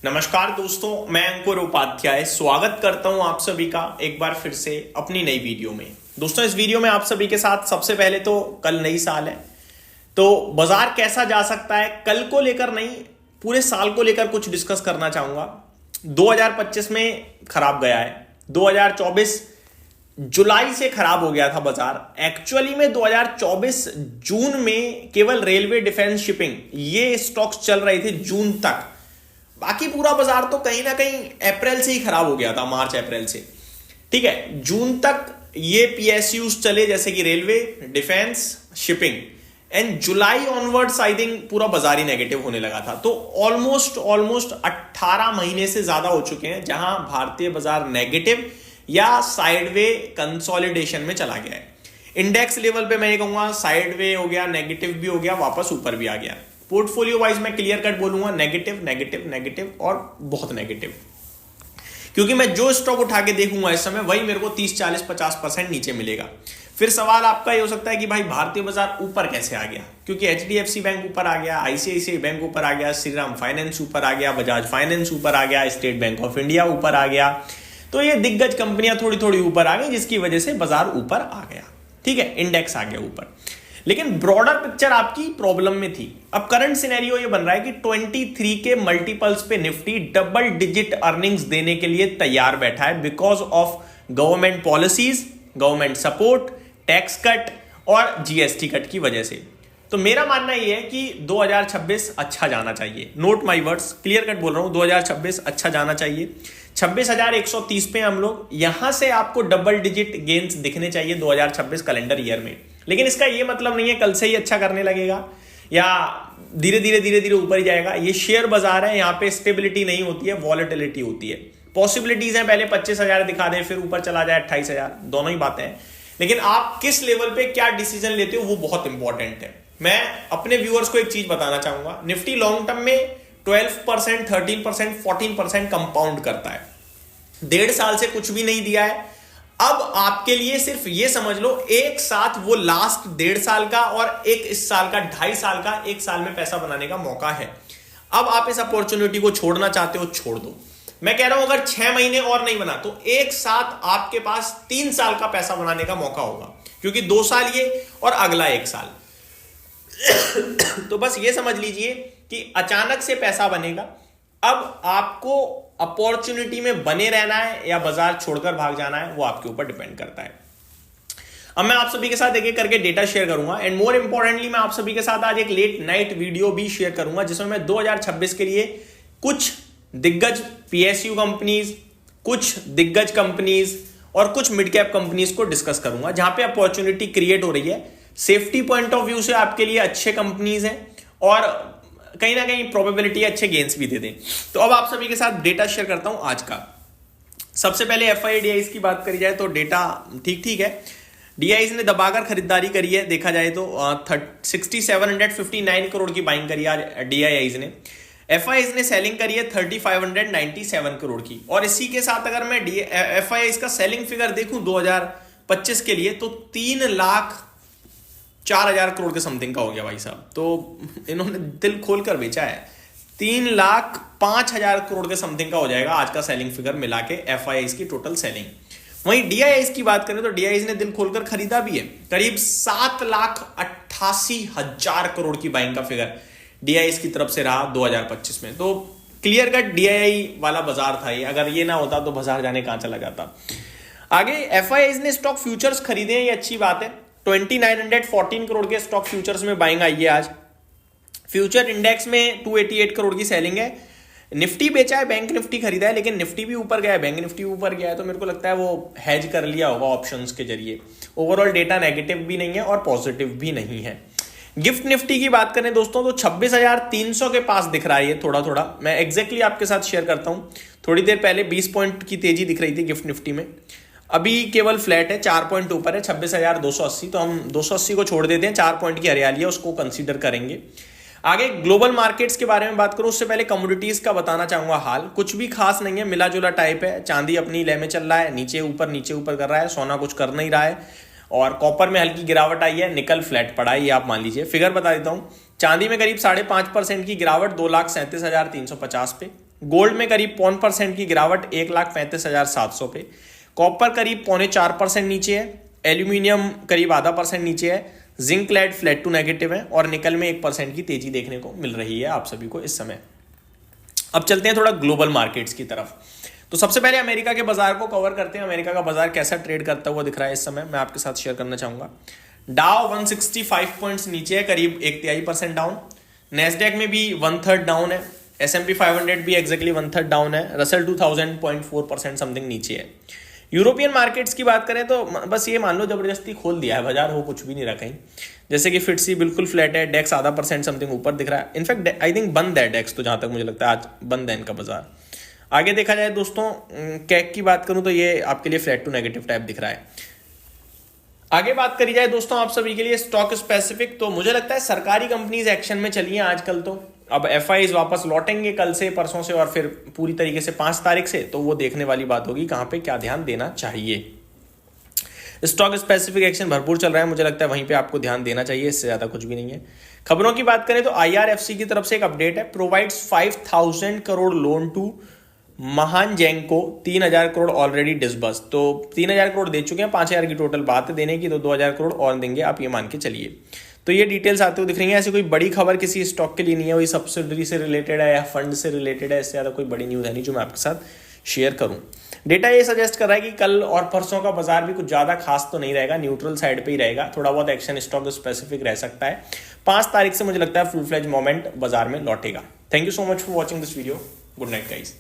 नमस्कार दोस्तों, मैं अंकुर उपाध्याय स्वागत करता हूं आप सभी का एक बार फिर से अपनी नई वीडियो में। दोस्तों, इस वीडियो में आप सभी के साथ सबसे पहले तो कल नई साल है, तो बाजार कैसा जा सकता है कल को लेकर नहीं, पूरे साल को लेकर कुछ डिस्कस करना चाहूंगा। 2025 में खराब गया है, 2024 जुलाई से खराब हो गया था बाजार। एक्चुअली में 2024 जून में केवल रेलवे, डिफेंस, शिपिंग ये स्टॉक्स चल रहे थे जून तक। बाकी पूरा बाजार तो कहीं ना कहीं अप्रैल से ही खराब हो गया था, मार्च अप्रैल से। ठीक है, जून तक ये पीएसयूज चले जैसे कि railway, defence, shipping, and July onwards I think पूरा बाजार ही नेगेटिव होने लगा था। तो ऑलमोस्ट 18 महीने से ज्यादा हो चुके हैं जहां भारतीय बाजार नेगेटिव या साइडवे कंसोलिडेशन में चला गया है। इंडेक्स लेवल पे मैं ये कहूंगा साइडवे हो गया, नेगेटिव भी हो गया, वापस ऊपर भी आ गया। पोर्टफोलियो वाइज मैं क्लियर कट बोलूंगा नेगेटिव नेगेटिव नेगेटिव और बहुत नेगेटिव, क्योंकि मैं जो स्टॉक उठा के देखूंगा इस समय वही मेरे को 30, 40, 50% नीचे मिलेगा। फिर सवाल आपका ये हो सकता है कि भाई भारतीय बाजार ऊपर कैसे आ गया, क्योंकि एचडीएफसी बैंक ऊपर आ गया, आईसीआईसीआई बैंक ऊपर आ गया, श्रीराम फाइनेंस ऊपर आ गया, बजाज फाइनेंस ऊपर आ गया, स्टेट बैंक ऑफ इंडिया ऊपर आ गया। तो ये दिग्गज कंपनियां थोड़ी थोड़ी ऊपर आ गई, जिसकी वजह से बाजार ऊपर आ गया। ठीक है, इंडेक्स आ गया ऊपर, लेकिन ब्रॉडर पिक्चर आपकी प्रॉब्लम में थी। अब करंट सिनेरियो ये बन रहा है कि 23 के मल्टीपल्स पे निफ्टी डबल डिजिट अर्निंग्स देने के लिए तैयार बैठा है, because of government policies, government support, tax cut और जीएसटी कट की वजह से। तो मेरा मानना यह है कि 2026 अच्छा जाना चाहिए। Note my words, clear cut बोल रहा हूं, 2026 अच्छा जाना चाहिए। 26,130 पे हम लोग, यहां से आपको डबल डिजिट गेन्स दिखने चाहिए 2026 कैलेंडर ईयर में। लेकिन इसका यह मतलब नहीं है कल से ही अच्छा करने लगेगा या धीरे धीरे ऊपर ही जाएगा। ये शेयर बाजार है, यहां पे स्टेबिलिटी नहीं होती है, वॉलेटिलिटी होती है। पॉसिबिलिटीज हैं, पहले 25,000 दिखा दें फिर ऊपर चला जाए 28,000, दोनों ही बातें हैं। लेकिन आप किस लेवल पे क्या डिसीजन लेते हो वो बहुत इंपॉर्टेंट है। मैं अपने व्यूअर्स को एक चीज बताना चाहूंगा, निफ्टी लॉन्ग टर्म में 12%, 13%, 14% कंपाउंड करता है। 1.5 साल से कुछ भी नहीं दिया है। अब आपके लिए सिर्फ ये समझ लो, एक साथ वो लास्ट 1.5 साल का और एक इस साल का 2.5 साल का, एक साल में पैसा बनाने का मौका है। अब आप इस अपॉर्चुनिटी को छोड़ना चाहते हो, छोड़ दो। मैं कह रहा हूं अगर 6 महीने और नहीं बना तो एक साथ आपके पास 3 साल का पैसा बनाने का मौका होगा, क्योंकि 2 साल ये और अगला 1 साल। तो बस ये समझ लीजिए कि अचानक से पैसा बनेगा। अब आपको अपॉर्चुनिटी में बने रहना है या बाजार छोड़कर भाग जाना है, वो आपके ऊपर डिपेंड करता है। अब मैं आप सभी के साथ एक एक करके डेटा शेयर करूंगा, एंड मोर इंपॉर्टेंटली मैं आप सभी के साथ आज एक लेट नाइट वीडियो भी शेयर करूंगा, जिसमें मैं 2026 के लिए कुछ दिग्गज पीएसयू कंपनीज, कुछ दिग्गज कंपनीज और कुछ मिड कैप कंपनीज को डिस्कस करूंगा, जहां पे अपॉर्चुनिटी क्रिएट हो रही है। सेफ्टी पॉइंट ऑफ व्यू से आपके लिए अच्छे कंपनीज हैं और कहीं ना कहीं प्रोबेबिलिटी अच्छे गेन्स भी दे दें। तो अब आप सभी के साथ डेटा शेयर करता हूं आज का। सबसे पहले एफआईडीआईज की बात करी जाए तो डेटा ठीक ठीक है। डीआईज ने दबाकर खरीदारी करी है, देखा जाए तो 6759 करोड़ की बाइंग करी आज डीआईज ने। एफआईआईज ने सेलिंग करी है 3597 करोड़ की। और इसी के साथ अगर मैं एफआईआईज का सेलिंग फिगर देखूं 2025 के लिए तो 3,04,000 करोड़ के समथिंग का हो गया भाई साहब। तो इन्होंने दिल खोलकर बेचा है। 3,05,000 करोड़ के समथिंग का हो जाएगा आज का सेलिंग फिगर मिला के एफआईआईज की टोटल सेलिंग। वहीं डीआईआईज की बात करें तो डीआईआईज ने दिल खोलकर खरीदा भी है, करीब 7,88,000 करोड़ की बाइंग का फिगर डीआईआईज की तरफ से रहा 2025 में। तो क्लियर कट डीआईआई वाला बाजार था ये, अगर ये ना होता तो बाजार जाने कहां चला जाता। आगे एफआईआईज ने स्टॉक फ्यूचर्स खरीदे हैं, ये अच्छी बात है। 2914 करोड़ के स्टॉक फ्यूचर्स में बाइंग आई है आज। फ्यूचर इंडेक्स में 288 करोड़ की सेलिंग है। निफ्टी बेचा है, बैंक निफ्टी खरीदा है, लेकिन निफ्टी भी ऊपर गया है, बैंक निफ्टी ऊपर गया है। तो मेरे को लगता है वो हेज कर लिया होगा ऑप्शंस के जरिए। ओवरऑल डेटा नेगेटिव भी नहीं है और पॉजिटिव भी नहीं है। गिफ्ट निफ्टी की बात करें दोस्तों तो 26,300 के पास दिख रहा है ये थोड़ा थोड़ा। मैं एग्जैक्टली आपके साथ शेयर करता हूं। थोड़ी देर पहले 20 पॉइंट की तेजी दिख रही थी गिफ्ट निफ्टी में, अभी केवल फ्लैट है, 4 पॉइंट ऊपर है 26,280। तो हम 280 को छोड़ देते हैं, 4 पॉइंट की हरियाली है, उसको कंसीडर करेंगे। आगे ग्लोबल मार्केट्स के बारे में बात करूं उससे पहले कमोडिटीज का बताना चाहूंगा हाल। कुछ भी खास नहीं है, मिला जुला टाइप है। चांदी अपनी लय में चल रहा है, नीचे ऊपर कर रहा है। सोना कुछ कर नहीं रहा है और कॉपर में हल्की गिरावट आई है, निकल फ्लैट पड़ा है, ये आप मान लीजिए। फिगर बता देता हूं, चांदी में करीब 5.5% की गिरावट 2,37,350 पे। गोल्ड में करीब 0.5% की गिरावट 1,35,700 पे। कॉपर करीब 0.4% नीचे है। एल्यूमिनियम करीब 0.5% नीचे है। Zinc lead flat to negative है और निकल में 1% की तेजी देखने को मिल रही है आप सभी को इस समय। अब चलते हैं थोड़ा ग्लोबल मार्केट्स की तरफ। तो सबसे पहले अमेरिका के बाजार को कवर करते हैं। अमेरिका का बाजार कैसा ट्रेड करता हुआ दिख रहा है इस समय, मैं आपके साथ शेयर करना चाहूंगा। डाउ 165 पॉइंट्स नीचे है, करीब 1/3% डाउन। नेस्डेक में भी 1/3 डाउन है। S&P 500 भी एग्जैक्टली 1/3 डाउन है। रसल 2000 0.4% समथिंग नीचे है। यूरोपियन मार्केट्स की बात करें तो बस ये मान लो जबरदस्ती खोल दिया है बाजार, हो कुछ भी नहीं रहा कहीं। जैसे कि फिटसी बिल्कुल फ्लैट है, डेक्स 0.5% समथिंग ऊपर दिख रहा है। इनफैक्ट आई थिंक बंद है डेक्स, तो जहां तक मुझे लगता है आज बंद है इनका बाजार। आगे देखा जाए दोस्तों, कैक की बात करूं तो ये आपके लिए फ्लैट टू नेगेटिव टाइप दिख रहा है। आगे बात करी जाए दोस्तों आप सभी के लिए स्टॉक स्पेसिफिक, तो मुझे लगता है सरकारी कंपनीज एक्शन में चली हैं आजकल। तो अब FIs वापस लौटेंगे कल से, परसों से, और फिर पूरी तरीके से 5 तारीख से, तो वो देखने वाली बात होगी कहां पे क्या ध्यान देना चाहिए। स्टॉक स्पेसिफिक एक्शन भरपूर चल रहा है, मुझे लगता है वहीं पे आपको ध्यान देना चाहिए, इससे ज्यादा कुछ भी नहीं है। खबरों की बात करें तो IRFC की तरफ से एक अपडेट है। प्रोवाइड्स 5,000 करोड़ लोन टू महान जैंग को, 3,000 करोड़ ऑलरेडी डिसबर्स। तो 3,000 करोड़ दे चुके हैं, 5,000 की टोटल बात है देने की, तो 2,000 करोड़ और देंगे, आप ये मान के चलिए। तो ये डिटेल्स आते हुए दिख रही है। ऐसी कोई बड़ी खबर किसी स्टॉक के लिए नहीं है, वही सब्सिडरी से रिलेटेड है या फंड से रिलेटेड है, इससे ज्यादा कोई बड़ी न्यूज है नहीं जो मैं आपके साथ शेयर करूं। डेटा ये सजेस्ट कर रहा है कि कल और परसों का बाजार भी कुछ ज्यादा खास तो नहीं रहेगा, न्यूट्रल साइड पे ही रहेगा, थोड़ा बहुत एक्शन स्टॉक स्पेसिफिक रह सकता है। 5 तारीख से मुझे लगता है फुल फ्लेज मोमेंट बाजार में लौटेगा। Thank you so much for watching this video. Good night guys.